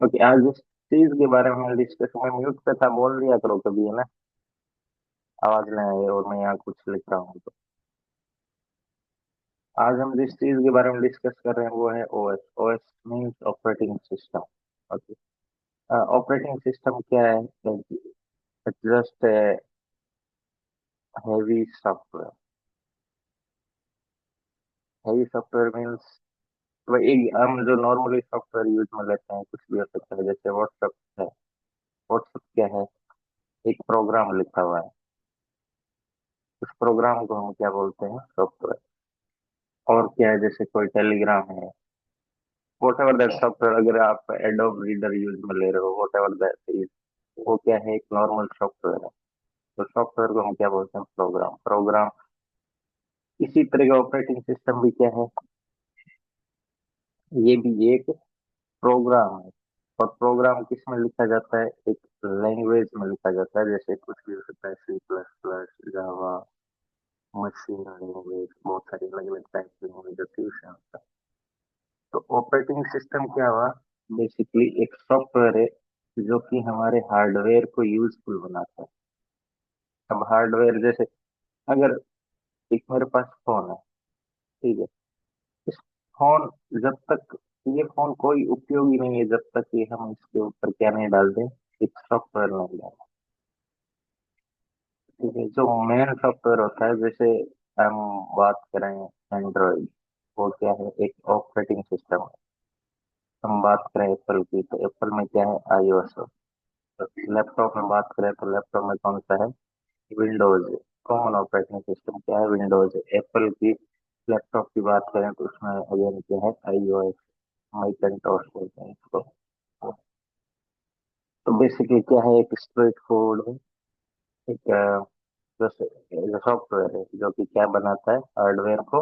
Okay, आज जिस चीज के बारे में डिस्कस में म्यूट पे था बोल दिया करो कभी, है ना। आवाज नहीं आई और मैं यहाँ कुछ लिख रहा हूँ तो। आज हम जिस चीज के बारे में डिस्कस कर रहे हैं वो है OS. OS means operating system. Okay. Operating system क्या है? Just heavy software. Heavy software means वही हम जो नॉर्मली सॉफ्टवेयर यूज में लेते हैं, कुछ भी हो सकता है, जैसे व्हाट्सएप है। व्हाट्सएप क्या है? एक प्रोग्राम लिखा हुआ है। उस प्रोग्राम को हम क्या बोलते हैं? सॉफ्टवेयर। और क्या है? जैसे कोई टेलीग्राम है, वॉट एवर दैट सॉफ्टवेयर। अगर आप एडोब रीडर यूज में ले रहे हो, वॉट एवर दैट इज, वो क्या है? एक नॉर्मल सॉफ्टवेयर है। तो सॉफ्टवेयर को हम क्या बोलते हैं? प्रोग्राम। प्रोग्राम। इसी तरह का ऑपरेटिंग सिस्टम भी क्या है? ये भी एक प्रोग्राम है। और प्रोग्राम किस में लिखा जाता है? एक लैंग्वेज में लिखा जाता है। जैसे कुछ भी हो सकता है, सी प्लस प्लस, जावा, मशीन लैंग्वेज, बहुत सारी अलग अलग टाइप की लैंग्वेज होती है उसमें होता है। तो ऑपरेटिंग सिस्टम क्या हुआ? बेसिकली एक सॉफ्टवेयर है जो कि हमारे हार्डवेयर को यूजफुल बनाता है। अब हार्डवेयर जैसे, अगर एक मेरे पास फोन है, ठीक है। इस फोन, जब तक ये फोन कोई उपयोगी नहीं है जब तक ये हम इसके ऊपर क्या नहीं डाल दें, एक सॉफ्टवेयर नहीं डालें। ठीक है। जो मेन सॉफ्टवेयर होता है, जैसे हम बात करें एंड्रॉइड, वो क्या है? एक ऑपरेटिंग सिस्टम है। हम बात करें एप्पल की, तो एप्पल में क्या है? आईओएस। लैपटॉप में बात करें तो लैपटॉप में कौन सा है? विंडोज। कॉमन ऑपरेटिंग सिस्टम क्या है? विंडोज। एप्पल की लैपटॉप की बात करें तो उसमें अगेन क्या है? आईओएस। मैकिंटोश बोलते हैं इसको। तो बेसिकली क्या है? एक स्ट्रेट फॉरवर्ड है, एक जो सॉफ्टवेयर है जो कि क्या बनाता है? हार्डवेयर को,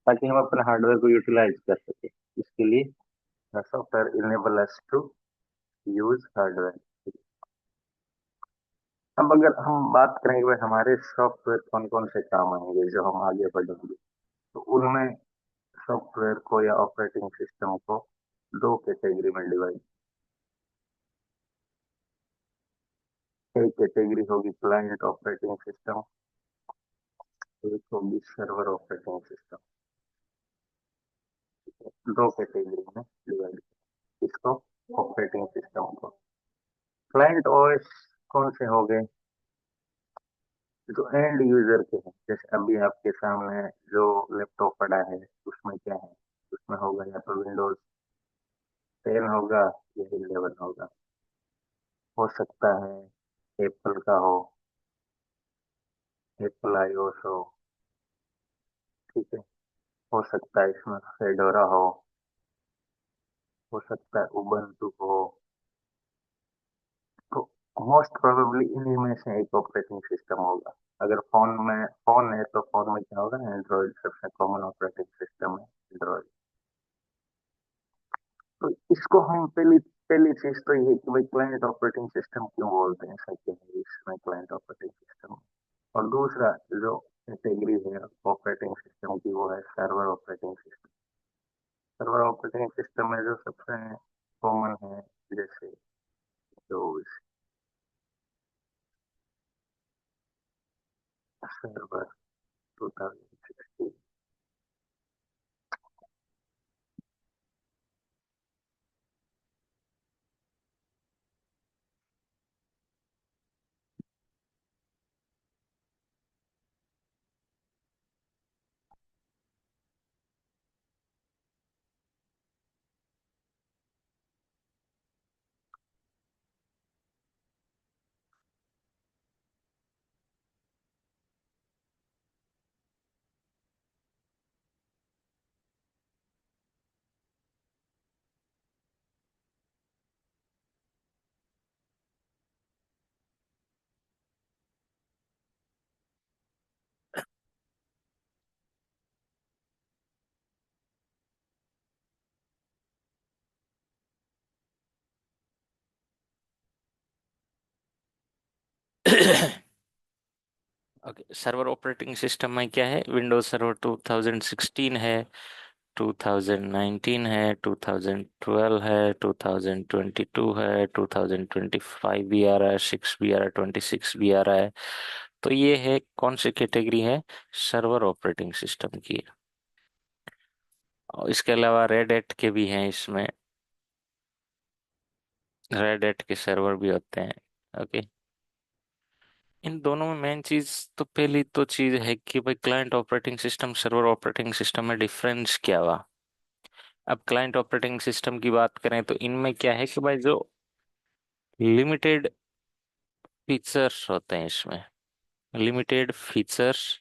ताकि हम अपने हार्डवेयर को यूटिलाइज कर सके। इसके लिए software enable us to use hardware. अब अगर हम बात करेंगे भाई हमारे सॉफ्टवेयर कौन कौन से काम आएंगे जो हम आगे बढ़ेंगे, तो उनमें सॉफ्टवेयर को या ऑपरेटिंग सिस्टम को दो कैटेगरी में डिवाइड। एक कैटेगरी होगी क्लाइंट ऑपरेटिंग सिस्टम, एक होगी सर्वर ऑपरेटिंग सिस्टम। दो कैटेगरी में डिवाइड इसको, ऑपरेटिंग सिस्टम को। क्लाइंट ओएस कौन से हो गए? जो एंड यूजर के हैं, जैसे अभी आपके सामने जो लैपटॉप पड़ा है, उसमें क्या है? उसमें होगा या तो विंडोज 10 होगा या 11 होगा। हो सकता है एप्पल का हो, एप्पल आईओएस हो। ठीक है। हो सकता है इसमें फेडोरा हो सकता है उबंटू हो। तो मोस्ट प्रोबेबली इन्हीं में से एक ऑपरेटिंग सिस्टम होगा। अगर फोन है तो फोन में क्या होगा? एंड्रॉइड सबसे कॉमन ऑपरेटिंग सिस्टम है, एंड्रॉइड। तो इसको हम पहली पहली चीज तो ये कि भाई क्लाइंट ऑपरेटिंग सिस्टम क्यों बोलते हैं, ऐसा क्या है इसमें क्लाइंट ऑपरेटिंग सिस्टम। और दूसरा जो कैटेगरी है ऑपरेटिंग सिस्टम की, वो है server operating system. Server operating system में जो सबसे कॉमन है, जैसे जो server 2016। Okay, server operating system में क्या है? विंडोज सर्वर 2016 है, 2019 है, 2012 है, 2022 है, 2025 भी आ रहा है, 6 भी आ रहा है, 26 भी आ रहा है। तो ये है कौन सी कैटेगरी है? सर्वर ऑपरेटिंग सिस्टम की। और इसके अलावा रेड एट के भी हैं इसमें। रेड एट के सर्वर भी होते हैं। ओके। इन दोनों में मेन चीज, तो पहली तो चीज है कि भाई client operating system server operating system में डिफरेंस क्या हुआ। अब क्लाइंट ऑपरेटिंग सिस्टम की बात करें तो इनमें क्या है कि भाई जो लिमिटेड फीचर्स होते हैं इसमें, लिमिटेड फीचर्स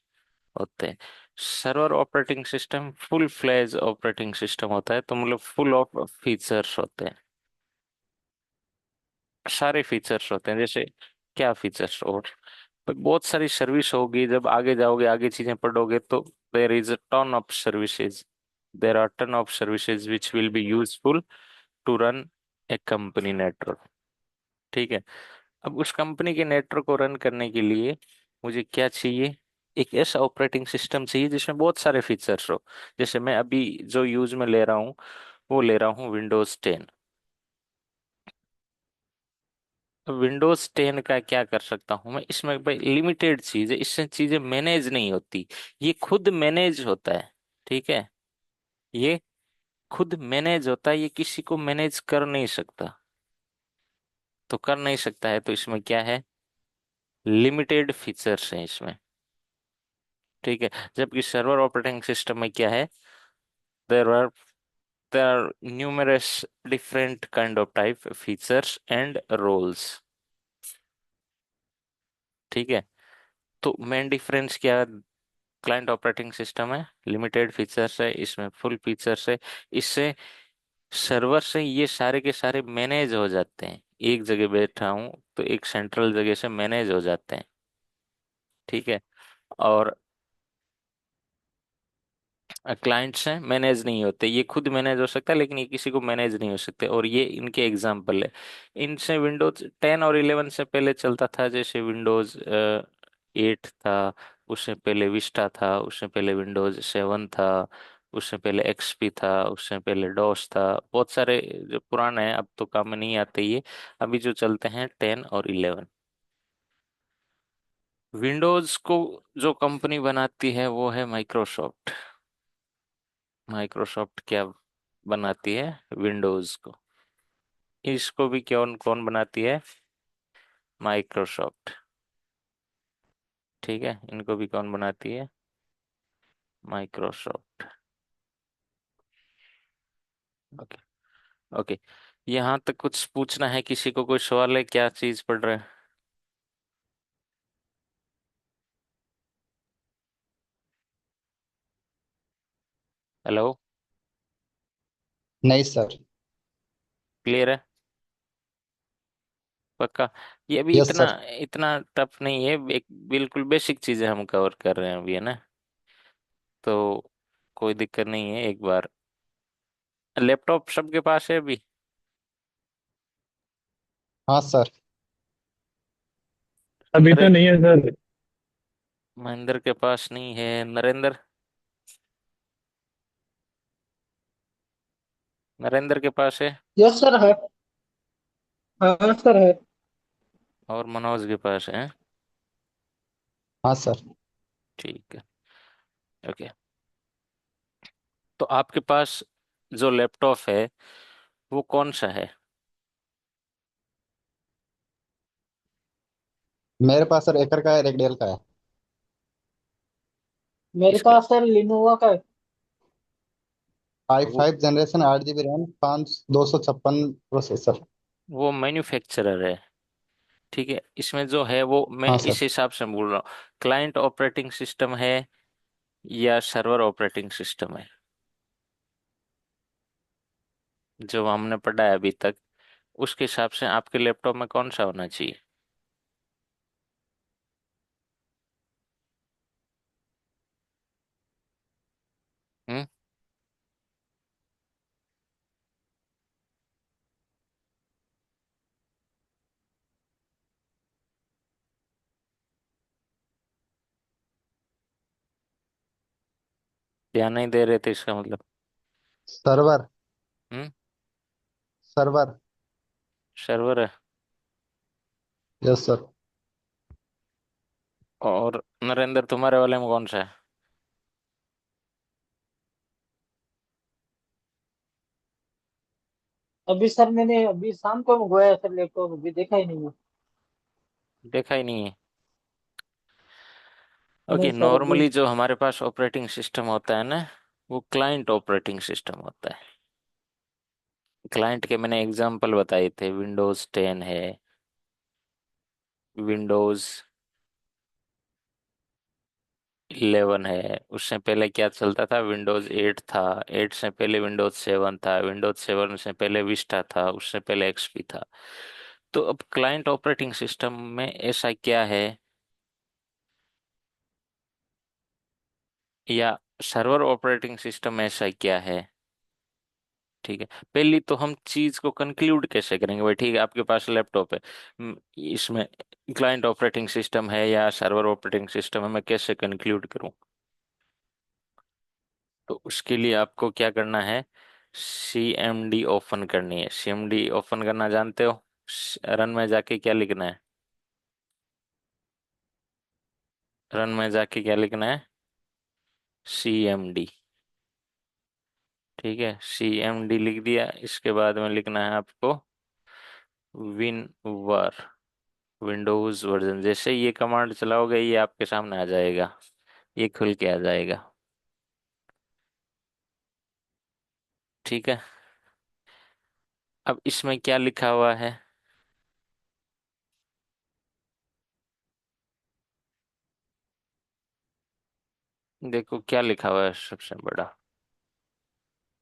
होते हैं। Server operating system full fledge operating system होता है, तो मतलब फुल ऑफ फीचर्स होते हैं, सारे फीचर्स होते हैं। जैसे क्या फीचर्स? और बहुत सारी सर्विस होगी, जब आगे जाओगे आगे चीजें पढ़ोगे तो there is a ton of services, there are ton of services which will be useful to run a company network. ठीक है। अब उस कंपनी के नेटवर्क को रन करने के लिए मुझे क्या चाहिए? एक ऐसा ऑपरेटिंग सिस्टम चाहिए जिसमें बहुत सारे फीचर्स हो। जैसे मैं अभी जो यूज में ले रहा हूँ, वो ले रहा हूँ विंडोज 10। विंडोज 10 का क्या कर सकता हूँ मैं इसमें? भाई लिमिटेड चीज है, इससे चीजें मैनेज नहीं होती, ये खुद मैनेज होता है। ठीक है। ये खुद मैनेज होता है, ये किसी को मैनेज कर नहीं सकता। तो कर नहीं सकता है तो इसमें क्या है? लिमिटेड फीचर्स हैं इसमें। ठीक है। जबकि सर्वर ऑपरेटिंग सिस्टम में क्या है? There are there are numerous different kind of type features and roles. ठीक है। तो मेन डिफरेंस क्या? क्लाइंट ऑपरेटिंग सिस्टम है, लिमिटेड फीचर्स है, इसमें फुल फीचर्स है। इससे सर्वर से ये सारे के सारे मैनेज हो जाते हैं, एक जगह बैठा हूं तो एक सेंट्रल जगह से मैनेज हो जाते हैं। ठीक है। और क्लाइंट्स हैं मैनेज नहीं होते, ये खुद मैनेज हो सकता है लेकिन ये किसी को मैनेज नहीं हो सकते। और ये इनके एग्जाम्पल है। इनसे विंडोज 10 और 11 से पहले चलता था, जैसे विंडोज 8 था, उससे पहले विस्टा था, उससे पहले विंडोज 7 था, उससे पहले एक्सपी था, उससे पहले डॉस था। बहुत सारे जो पुराने हैं अब तो काम में नहीं आते ये। अभी जो चलते हैं 10 और 11। विंडोज को जो कंपनी बनाती है वो है माइक्रोसॉफ्ट। माइक्रोसॉफ्ट क्या बनाती है? विंडोज को। इसको भी कौन कौन बनाती है? माइक्रोसॉफ्ट। ठीक है। इनको भी कौन बनाती है? माइक्रोसॉफ्ट। ओके। ओके। यहाँ तक कुछ पूछना है किसी को? कोई सवाल है? क्या चीज पढ़ रहे हैं? हेलो। नहीं सर। क्लियर है? पक्का? ये अभी यस इतना सर। इतना टफ नहीं है, एक बिल्कुल बेसिक चीजें हम कवर कर रहे हैं अभी, है ना? तो कोई दिक्कत नहीं है। एक बार लैपटॉप सबके पास है अभी? हाँ सर। अभी तो अरे, नहीं है सर। महेंद्र के पास नहीं है। नरेंद्र? नरेंद्र के पास है। यस सर है। हाँ सर है। और मनोज के पास है। हाँ सर। ठीक है। ओके। तो आपके पास जो लैपटॉप है वो कौन सा है? मेरे पास सर एकर का है, एक डेल का है। मेरे इसका पास सर लिनोवा का है। i5 वो जनरेशन 8 GB रैम, 256 प्रोसेसर। वो मैन्युफैक्चरर है। ठीक है। इसमें जो है वो मैं हाँ इस सर। हिसाब से बोल रहा हूँ, क्लाइंट ऑपरेटिंग सिस्टम है या सर्वर ऑपरेटिंग सिस्टम है, जो हमने पढ़ा है अभी तक। उसके हिसाब से आपके लैपटॉप में कौन सा होना चाहिए? हम्म। ध्यान नहीं दे रहे थे इसका मतलब? सर्वर। हम्म। सर्वर। सर्वर है। Yes sir. और नरेंद्र तुम्हारे वाले में कौन सा है? अभी सर मैंने अभी शाम को मंगवाया सर लैपटॉप, अभी देखा ही नहीं है। देखा ही नहीं है। नहीं ओके, सर अभी। नॉर्मली जो हमारे पास ऑपरेटिंग सिस्टम होता है ना, वो क्लाइंट ऑपरेटिंग सिस्टम होता है। क्लाइंट के मैंने एग्जांपल बताए थे, विंडोज 10 है, विंडोज 11 है। उससे पहले क्या चलता था? विंडोज 8 था। 8 से पहले विंडोज 7 था। विंडोज 7 से पहले विस्टा था। उससे पहले एक्सपी था। तो अब क्लाइंट ऑपरेटिंग सिस्टम में ऐसा क्या है, या सर्वर ऑपरेटिंग सिस्टम में ऐसा क्या है? ठीक है, पहली तो हम चीज को कंक्लूड कैसे करेंगे भाई? ठीक है, आपके पास लैपटॉप है, इसमें क्लाइंट ऑपरेटिंग सिस्टम है या सर्वर ऑपरेटिंग सिस्टम है, मैं कैसे कंक्लूड करूं? तो उसके लिए आपको क्या करना है? CMD ओपन करनी है। CMD ओपन करना जानते हो? रन में जाके क्या लिखना है? रन में जाके क्या लिखना है? CMD। ठीक है, CMD लिख दिया। इसके बाद में लिखना है आपको विनवर, विंडोज वर्जन। जैसे ये कमांड चलाओगे ये आपके सामने आ जाएगा, ये खुल के आ जाएगा। ठीक है, अब इसमें क्या लिखा हुआ है? देखो क्या लिखा हुआ है सबसे बड़ा,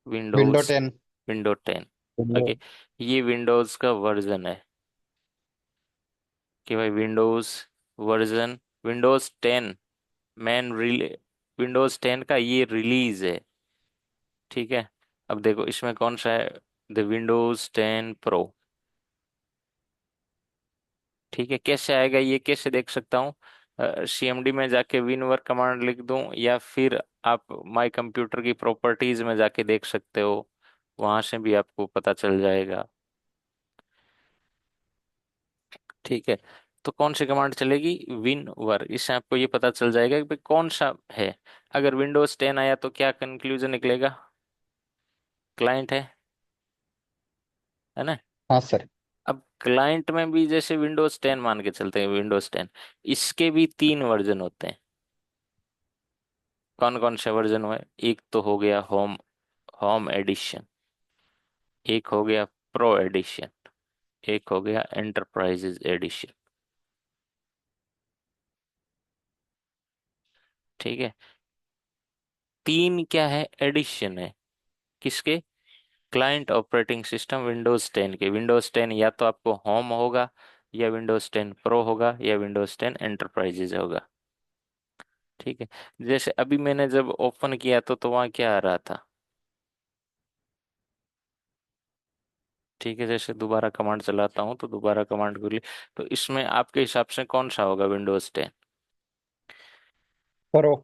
window Windows, 10। Window 10। Window. Okay, ये विंडोज का वर्जन है कि भाई Windows version, Windows 10 man relay, Windows 10 का ये रिलीज है। ठीक है, अब देखो इसमें कौन सा है? The Windows 10 pro. ठीक है, कैसे आएगा ये, कैसे देख सकता हूँ? CMD में जाके विनवर कमांड लिख दूं, या फिर आप माय कंप्यूटर की प्रॉपर्टीज में जाके देख सकते हो, वहां से भी आपको पता चल जाएगा। ठीक है, तो कौन सी कमांड चलेगी? विनवर। इससे आपको ये पता चल जाएगा कि भाई कौन सा है। अगर विंडोज 10 आया तो क्या कंक्लूजन निकलेगा? क्लाइंट है ना? हाँ सर। अब क्लाइंट में भी जैसे विंडोज 10 मान के चलते हैं, विंडोज 10, इसके भी 3 वर्जन होते हैं। कौन कौन से वर्जन हुए? एक तो हो गया होम, होम एडिशन। एक हो गया प्रो एडिशन। एक हो गया एंटरप्राइजेज एडिशन। ठीक है, तीन क्या है? एडिशन है। किसके? क्लाइंट ऑपरेटिंग सिस्टम विंडोज 10 के। विंडोज 10 या तो आपको होम होगा, या विंडोज 10 प्रो होगा, या विंडोज 10 एंटरप्राइजेज होगा। ठीक है, जैसे अभी मैंने जब ओपन किया तो वहां क्या आ रहा था? ठीक है, जैसे दोबारा कमांड चलाता हूँ तो दोबारा कमांड खुली, तो इसमें आपके हिसाब से कौन सा होगा विंडोज 10? प्रो।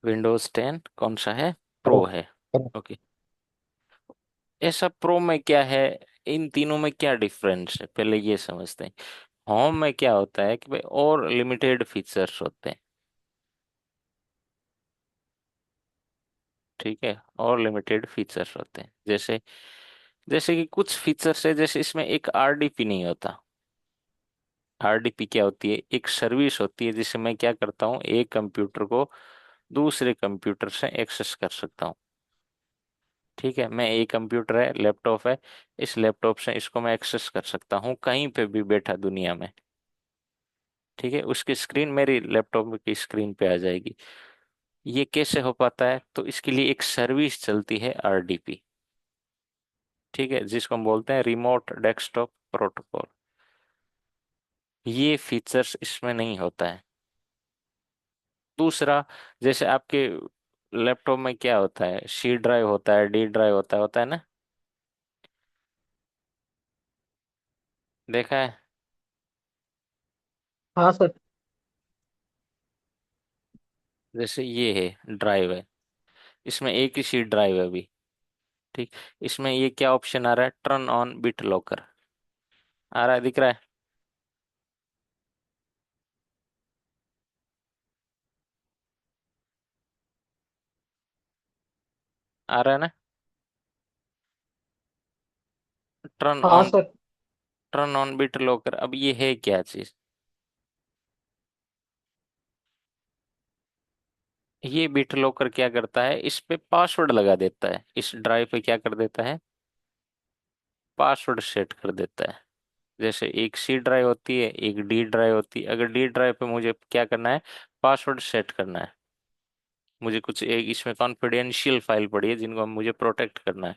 विंडोज 10 कौन सा है? प्रो। प्रो है। प्रो। ओके, ऐसा प्रो में क्या है? इन तीनों में क्या डिफरेंस है, पहले ये समझते हैं। होम में क्या होता है कि भाई और लिमिटेड फीचर्स होते हैं। ठीक है, और लिमिटेड फीचर्स होते हैं, जैसे जैसे कि कुछ फीचर्स है, जैसे इसमें एक RDP नहीं होता। RDP क्या होती है? एक सर्विस होती है जिससे मैं क्या करता हूँ, एक कंप्यूटर को दूसरे कंप्यूटर से एक्सेस कर सकता हूँ। ठीक है, मैं एक कंप्यूटर है, लैपटॉप है, इस लैपटॉप से इसको मैं एक्सेस कर सकता हूँ कहीं पे भी बैठा दुनिया में। ठीक है, उसकी स्क्रीन मेरी लैपटॉप की स्क्रीन पे आ जाएगी। ये कैसे हो पाता है? तो इसके लिए एक सर्विस चलती है RDP। ठीक है, जिसको हम बोलते हैं रिमोट डेस्कटॉप प्रोटोकॉल। ये फीचर्स इसमें नहीं होता है। दूसरा, जैसे आपके लैपटॉप में क्या होता है? C ड्राइव होता है, D ड्राइव होता है ना? देखा है? हाँ सर। जैसे ये है ड्राइव है, इसमें एक ही C ड्राइव है अभी। ठीक। इसमें ये क्या ऑप्शन आ रहा है, टर्न ऑन बिट लॉकर आ रहा है, दिख रहा है? आ रहा है ना? टर्न हाँ on, sir. Turn on bit locker, अब ये है क्या चीज? ये बिट लॉकर क्या करता है, इस पे पासवर्ड लगा देता है, इस ड्राइव पे क्या कर देता है, पासवर्ड सेट कर देता है। जैसे एक सी ड्राइव होती है, एक डी ड्राइव होती है, अगर डी ड्राइव पे मुझे क्या करना है, पासवर्ड सेट करना है, मुझे कुछ एक इसमें कॉन्फिडेंशियल फाइल पड़ी है जिनको मुझे प्रोटेक्ट करना है,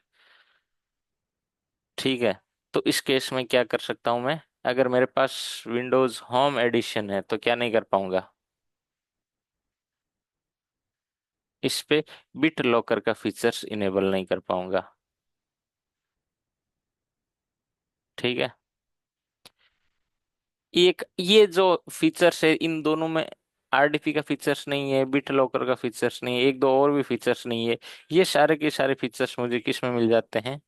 ठीक है। तो इस केस में क्या कर सकता हूं मैं, अगर मेरे पास विंडोज होम एडिशन है तो क्या नहीं कर पाऊंगा, इस पे बिट लॉकर का फीचर्स इनेबल नहीं कर पाऊंगा, ठीक है। एक ये जो फीचर्स है इन दोनों में आरडीपी का फीचर्स नहीं है, बिट लॉकर का फीचर्स नहीं है, एक दो और भी फीचर्स नहीं है, ये सारे के सारे फीचर्स मुझे किस में मिल जाते हैं,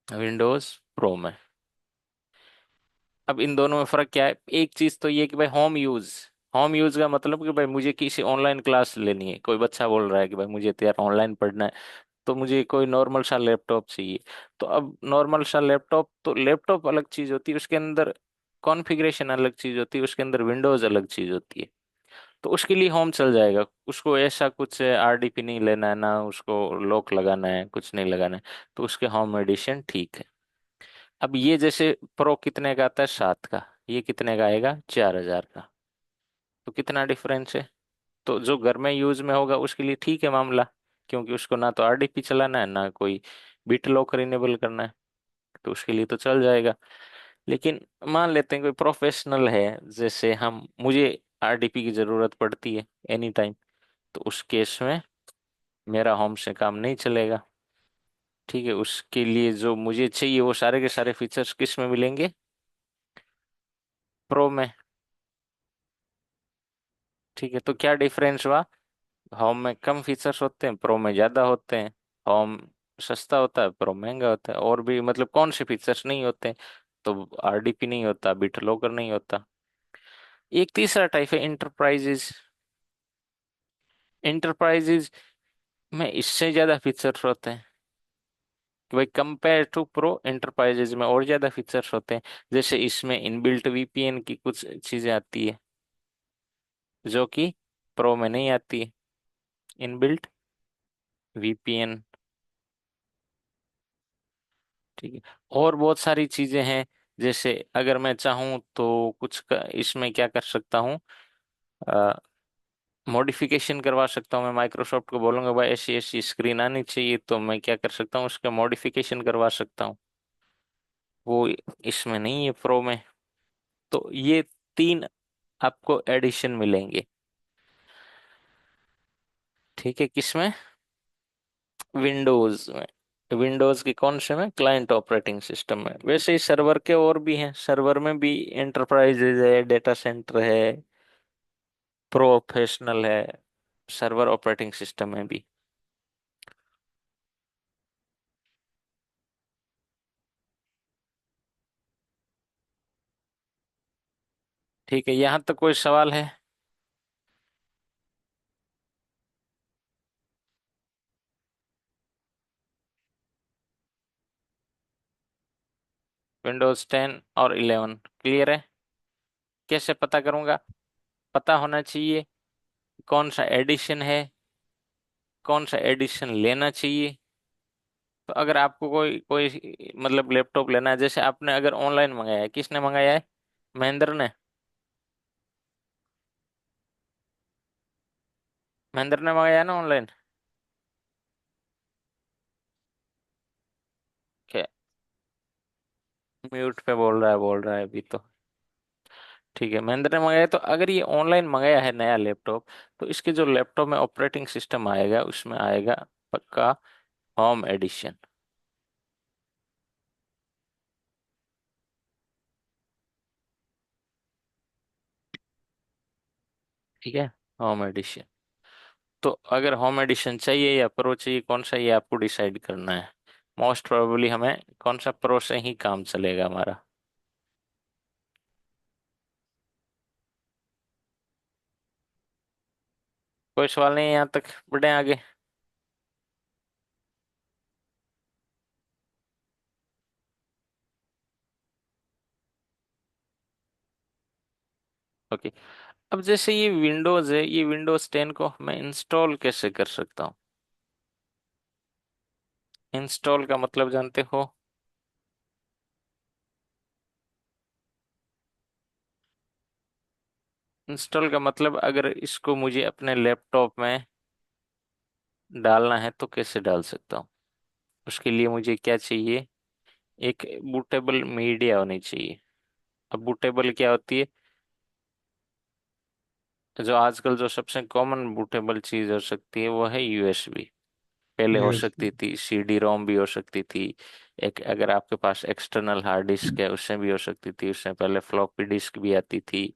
विंडोज प्रो में। अब इन दोनों में फर्क क्या है, एक चीज तो ये कि भाई होम यूज, होम यूज का मतलब कि भाई मुझे किसी ऑनलाइन क्लास लेनी है, कोई बच्चा बोल रहा है कि भाई मुझे तो यार ऑनलाइन पढ़ना है, तो मुझे कोई नॉर्मल सा लैपटॉप चाहिए। तो अब नॉर्मल सा लैपटॉप, तो लैपटॉप अलग चीज होती है, उसके अंदर कॉन्फ़िगरेशन अलग चीज होती है, उसके अंदर विंडोज अलग चीज होती है। तो उसके लिए होम चल जाएगा, उसको ऐसा कुछ आरडीपी नहीं लेना है ना, उसको लॉक लगाना है, कुछ नहीं लगाना है, तो उसके होम एडिशन ठीक है। अब ये जैसे प्रो कितने का आता है, 7 का, ये कितने का आएगा, 4,000 का, तो कितना डिफरेंस है। तो जो घर में यूज में होगा उसके लिए ठीक है मामला, क्योंकि उसको ना तो आरडीपी चलाना है ना कोई बिट लॉकर इनेबल करना है, तो उसके लिए तो चल जाएगा। लेकिन मान लेते हैं कोई प्रोफेशनल है, जैसे हम, मुझे आरडीपी की जरूरत पड़ती है एनी टाइम, तो उस केस में मेरा होम से काम नहीं चलेगा, ठीक है। उसके लिए जो मुझे चाहिए वो सारे के सारे फीचर्स किस में मिलेंगे, प्रो में, ठीक है। तो क्या डिफरेंस हुआ, होम में कम फीचर्स होते हैं, प्रो में ज्यादा होते हैं। होम सस्ता होता है, प्रो महंगा होता है। और भी मतलब कौन से फीचर्स नहीं होते हैं, तो आरडीपी नहीं होता, बिट लॉकर नहीं होता। एक तीसरा टाइप है इंटरप्राइजेज। इंटरप्राइजेज में इससे ज्यादा फीचर्स होते हैं कि भाई कंपेयर टू प्रो, एंटरप्राइजेज में और ज्यादा फीचर्स होते हैं। जैसे इसमें इनबिल्ट वीपीएन की कुछ चीजें आती है जो कि प्रो में नहीं आती है, इनबिल्ट वीपीएन, ठीक है। और बहुत सारी चीजें हैं, जैसे अगर मैं चाहूँ तो इसमें क्या कर सकता हूँ, मॉडिफिकेशन करवा सकता हूँ। मैं माइक्रोसॉफ्ट को बोलूंगा भाई ऐसी ऐसी स्क्रीन आनी चाहिए, तो मैं क्या कर सकता हूँ, उसका मॉडिफिकेशन करवा सकता हूँ, वो इसमें नहीं है प्रो में। तो ये 3 आपको एडिशन मिलेंगे, ठीक है, किसमें, विंडोज में। विंडोज के कौन से में, क्लाइंट ऑपरेटिंग सिस्टम में। वैसे ही सर्वर के और भी हैं, सर्वर में भी एंटरप्राइजेज है, डेटा सेंटर है, प्रोफेशनल है, सर्वर ऑपरेटिंग सिस्टम में भी, ठीक है। यहाँ तक कोई सवाल है? विंडोज 10 और 11 क्लियर है? कैसे पता करूंगा, पता होना चाहिए कौन सा एडिशन है, कौन सा एडिशन लेना चाहिए। तो अगर आपको कोई कोई मतलब लैपटॉप लेना है, जैसे आपने अगर ऑनलाइन मंगाया है, किसने मंगाया है, महेंद्र ने, महेंद्र ने मंगाया ना ऑनलाइन, क्या, म्यूट पे बोल रहा है अभी तो, ठीक है। महेंद्र ने मंगाया, तो अगर ये ऑनलाइन मंगाया है नया लैपटॉप, तो इसके जो लैपटॉप में ऑपरेटिंग सिस्टम आएगा उसमें आएगा पक्का होम एडिशन, ठीक है, होम एडिशन। तो अगर होम एडिशन चाहिए या प्रो चाहिए, कौन सा, ये आपको डिसाइड करना है। मोस्ट प्रोबेबली हमें कौन सा, प्रो से ही काम चलेगा हमारा। कोई सवाल नहीं है यहाँ तक, बढ़े आगे। ओके। अब जैसे ये विंडोज है, ये विंडोज 10 को मैं इंस्टॉल कैसे कर सकता हूँ। इंस्टॉल का मतलब जानते हो। इंस्टॉल का मतलब अगर इसको मुझे अपने लैपटॉप में डालना है तो कैसे डाल सकता हूँ। उसके लिए मुझे क्या चाहिए, एक बूटेबल मीडिया होनी चाहिए। अब बूटेबल क्या होती है, जो आजकल जो सबसे कॉमन बूटेबल चीज हो सकती है वो है यूएसबी। पहले हो यूएसबी। सकती थी सीडी रोम भी हो सकती थी। एक अगर आपके पास एक्सटर्नल हार्ड डिस्क है उससे भी हो सकती थी, उससे पहले फ्लॉपी डिस्क भी आती थी।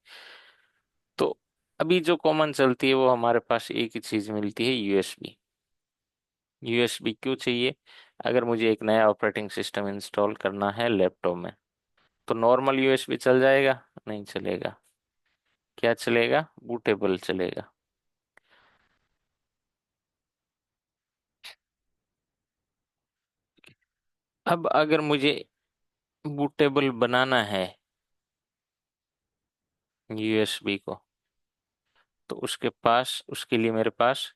तो अभी जो कॉमन चलती है वो हमारे पास एक ही चीज मिलती है, यूएसबी। यूएसबी क्यों चाहिए, अगर मुझे एक नया ऑपरेटिंग सिस्टम इंस्टॉल करना है लैपटॉप में, तो नॉर्मल यूएसबी चल जाएगा, नहीं चलेगा। क्या चलेगा, बूटेबल चलेगा। अब अगर मुझे बूटेबल बनाना है यूएसबी को, तो उसके लिए मेरे पास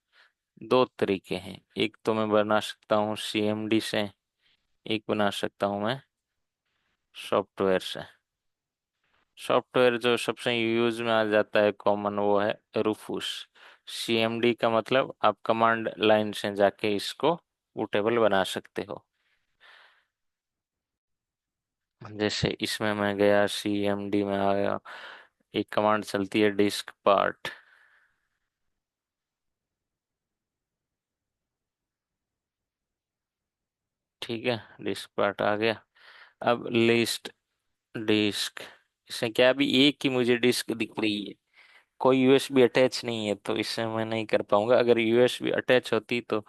दो तरीके हैं। एक तो मैं बना सकता हूँ सीएमडी से, एक बना सकता हूँ मैं सॉफ्टवेयर से। सॉफ्टवेयर जो सबसे यूज में आ जाता है कॉमन, वो है रूफूस। सीएमडी का मतलब आप कमांड लाइन से जाके इसको बूटेबल बना सकते हो। जैसे इसमें मैं गया, सीएमडी में आ गया, एक कमांड चलती है डिस्क पार्ट। ठीक है, डिस्क पार्ट आ गया। अब लिस्ट डिस्क, इसमें क्या, अभी एक ही मुझे डिस्क दिख रही है, कोई यूएसबी अटैच नहीं है, तो इससे मैं नहीं कर पाऊंगा। अगर यूएसबी अटैच होती तो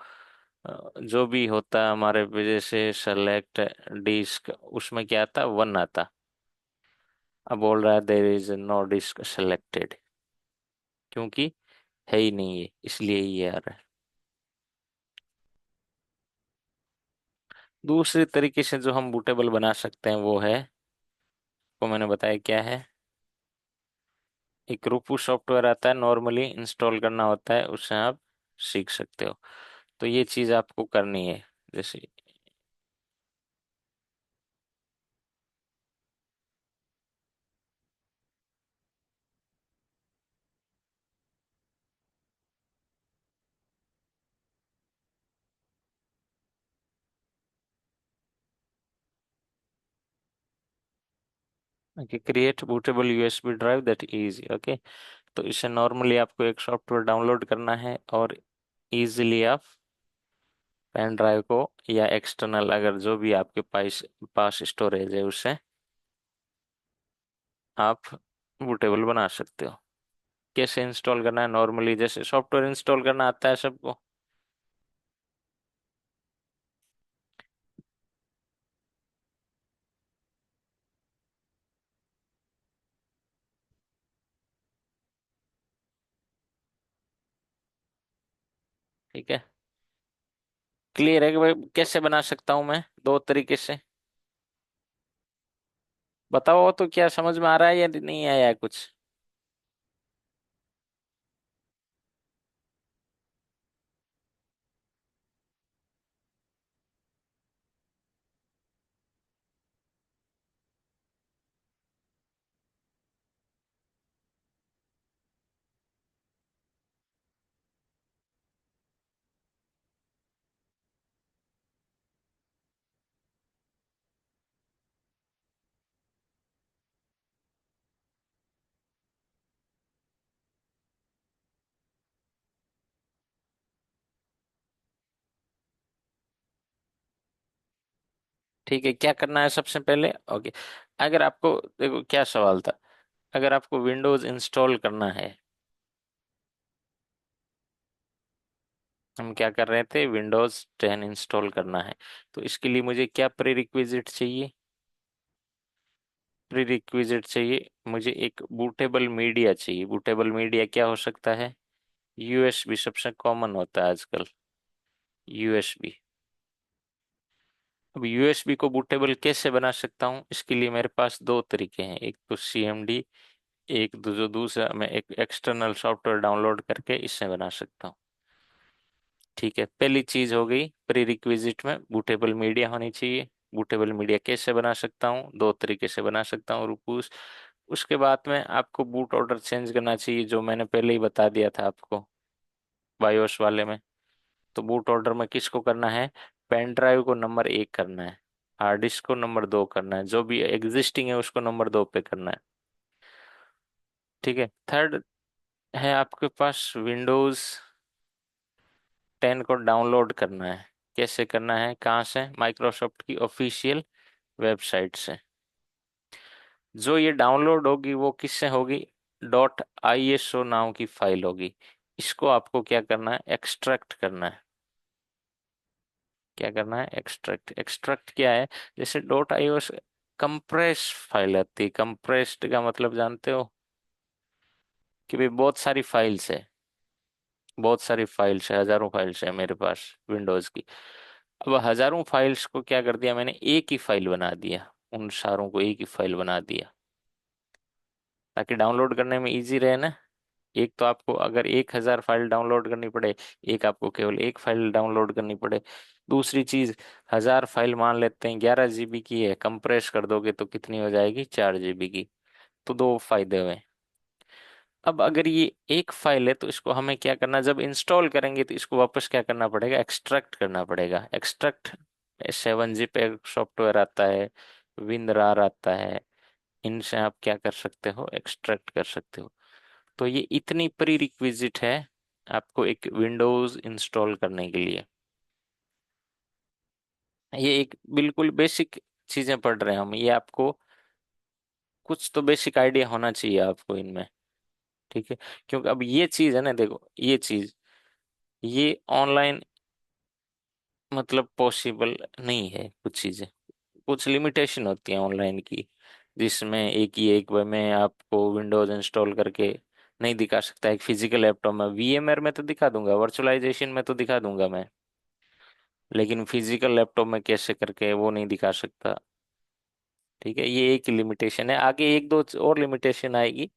जो भी होता हमारे वजह से सेलेक्ट डिस्क, उसमें क्या आता, वन आता। अब बोल रहा है there is no disk selected, क्योंकि है ही नहीं है, इसलिए ये आ रहा है। दूसरे तरीके से जो हम बूटेबल बना सकते हैं वो है, वो मैंने बताया क्या है, एक रूपू सॉफ्टवेयर आता है, नॉर्मली इंस्टॉल करना होता है, उससे आप सीख सकते हो। तो ये चीज आपको करनी है। जैसे कि create bootable USB drive that easy, okay. तो इसे नॉर्मली आपको एक सॉफ्टवेयर डाउनलोड करना है और इजीली आप पेन ड्राइव को या एक्सटर्नल अगर जो भी आपके पास पास स्टोरेज है उससे आप बूटेबल बना सकते हो। कैसे इंस्टॉल करना है, नॉर्मली जैसे सॉफ्टवेयर इंस्टॉल करना आता है सबको। ठीक है, क्लियर है कि भाई कैसे बना सकता हूं मैं दो तरीके से। बताओ तो, क्या समझ में आ रहा है या नहीं आया है कुछ। ठीक है, क्या करना है सबसे पहले, ओके। अगर आपको, देखो क्या सवाल था, अगर आपको विंडोज इंस्टॉल करना है हम क्या कर रहे थे, विंडोज 10 इंस्टॉल करना है। तो इसके लिए मुझे क्या प्री चाहिए, चाहिए मुझे एक बूटेबल मीडिया चाहिए। बूटेबल मीडिया क्या हो सकता है, यूएसबी सबसे कॉमन होता है आजकल, यूएसबी। अब यूएसबी को बूटेबल कैसे बना सकता हूँ, इसके लिए मेरे पास दो तरीके हैं, एक तो सीएमडी, जो दूसरा मैं एक एक्सटर्नल सॉफ्टवेयर डाउनलोड करके इससे बना सकता हूँ। ठीक है, पहली चीज हो गई प्री रिक्विजिट में बूटेबल मीडिया होनी चाहिए। बूटेबल मीडिया कैसे बना सकता हूँ, दो तरीके से बना सकता हूँ रूपूस। उसके बाद में आपको बूट ऑर्डर चेंज करना चाहिए, जो मैंने पहले ही बता दिया था आपको बायोस वाले में। तो बूट ऑर्डर में किसको करना है, पेन ड्राइव को नंबर 1 करना है, हार्ड डिस्क को नंबर 2 करना है, जो भी एग्जिस्टिंग है उसको नंबर 2 पे करना है। ठीक है, थर्ड है आपके पास विंडोज 10 को डाउनलोड करना है। कैसे करना है, कहाँ से, माइक्रोसॉफ्ट की ऑफिशियल वेबसाइट से। जो ये डाउनलोड होगी वो किससे होगी, .iso नाम की फाइल होगी। इसको आपको क्या करना है, एक्सट्रैक्ट करना है। क्या करना है, एक्सट्रैक्ट। एक्सट्रैक्ट क्या है, जैसे .ios कंप्रेस फाइल आती है। कंप्रेस्ड का मतलब जानते हो कि भाई बहुत सारी फाइल्स है, बहुत सारी फाइल्स है, हजारों फाइल्स है मेरे पास विंडोज की। अब हजारों फाइल्स को क्या कर दिया मैंने, एक ही फाइल बना दिया, उन सारों को एक ही फाइल बना दिया, ताकि डाउनलोड करने में इजी रहे ना। एक तो आपको अगर 1,000 फाइल डाउनलोड करनी पड़े, एक आपको केवल एक फाइल डाउनलोड करनी पड़े। दूसरी चीज, 1,000 फाइल मान लेते हैं 11 GB की है, कंप्रेस कर दोगे तो कितनी हो जाएगी, 4 GB की। तो दो फायदे हुए। अब अगर ये एक फाइल है तो इसको हमें क्या करना, जब इंस्टॉल करेंगे तो इसको वापस क्या करना पड़ेगा, एक्सट्रैक्ट करना पड़ेगा। एक्सट्रैक्ट 7zip एक सॉफ्टवेयर आता है, विनरार आता है, इनसे आप क्या कर सकते हो, एक्सट्रैक्ट कर सकते हो। तो ये इतनी प्री रिक्विजिट है आपको एक विंडोज इंस्टॉल करने के लिए। ये एक बिल्कुल बेसिक चीजें पढ़ रहे हैं हम, ये आपको कुछ तो बेसिक आइडिया होना चाहिए आपको इनमें। ठीक है, क्योंकि अब ये चीज है ना, देखो ये चीज, ये ऑनलाइन मतलब पॉसिबल नहीं है। कुछ चीजें, कुछ लिमिटेशन होती है ऑनलाइन की, जिसमें एक बार में आपको विंडोज इंस्टॉल करके नहीं दिखा सकता। एक फिजिकल लैपटॉप में वीएमआर में तो दिखा दूंगा, वर्चुअलाइजेशन में तो दिखा दूंगा मैं, लेकिन फिजिकल लैपटॉप में कैसे करके वो नहीं दिखा सकता। ठीक है, ये एक लिमिटेशन है, आगे एक दो और लिमिटेशन आएगी,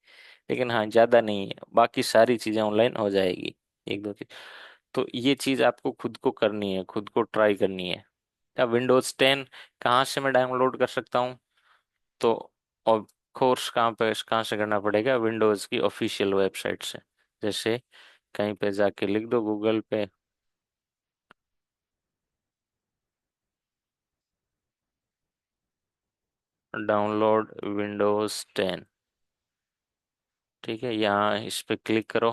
लेकिन हाँ ज्यादा नहीं है, बाकी सारी चीजें ऑनलाइन हो जाएगी। एक दो चीज, तो ये चीज आपको खुद को करनी है, खुद को ट्राई करनी है। अब विंडोज 10 कहाँ से मैं डाउनलोड कर सकता हूँ, तो और कोर्स कहाँ से करना पड़ेगा, विंडोज की ऑफिशियल वेबसाइट से। जैसे कहीं पे जाके लिख दो गूगल पे, डाउनलोड विंडोज 10। ठीक है, यहाँ इस पे क्लिक करो।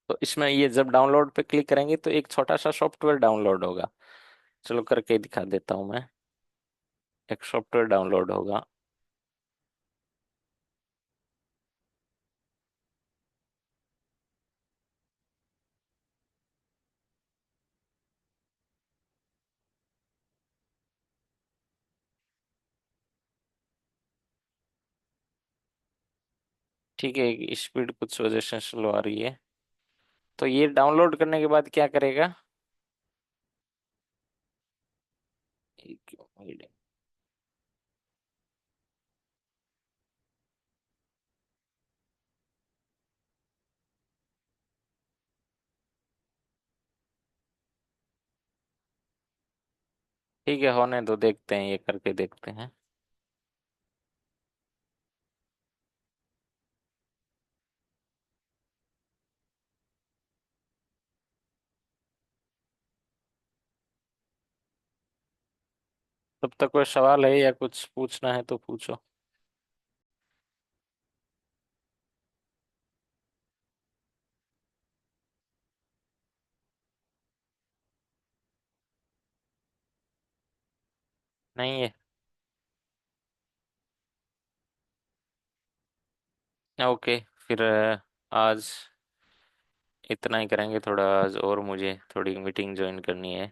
तो इसमें ये जब डाउनलोड पे क्लिक करेंगे तो एक छोटा सा सॉफ्टवेयर डाउनलोड होगा। चलो करके दिखा देता हूँ मैं। एक सॉफ्टवेयर डाउनलोड होगा। ठीक है, स्पीड कुछ वजह से स्लो आ रही है। तो ये डाउनलोड करने के बाद क्या करेगा, एक मिनट। ठीक है, होने दो, देखते हैं, ये करके देखते हैं। तब तक कोई सवाल है या कुछ पूछना है तो पूछो। नहीं है। ओके, फिर आज इतना ही करेंगे। थोड़ा आज और मुझे थोड़ी मीटिंग ज्वाइन करनी है।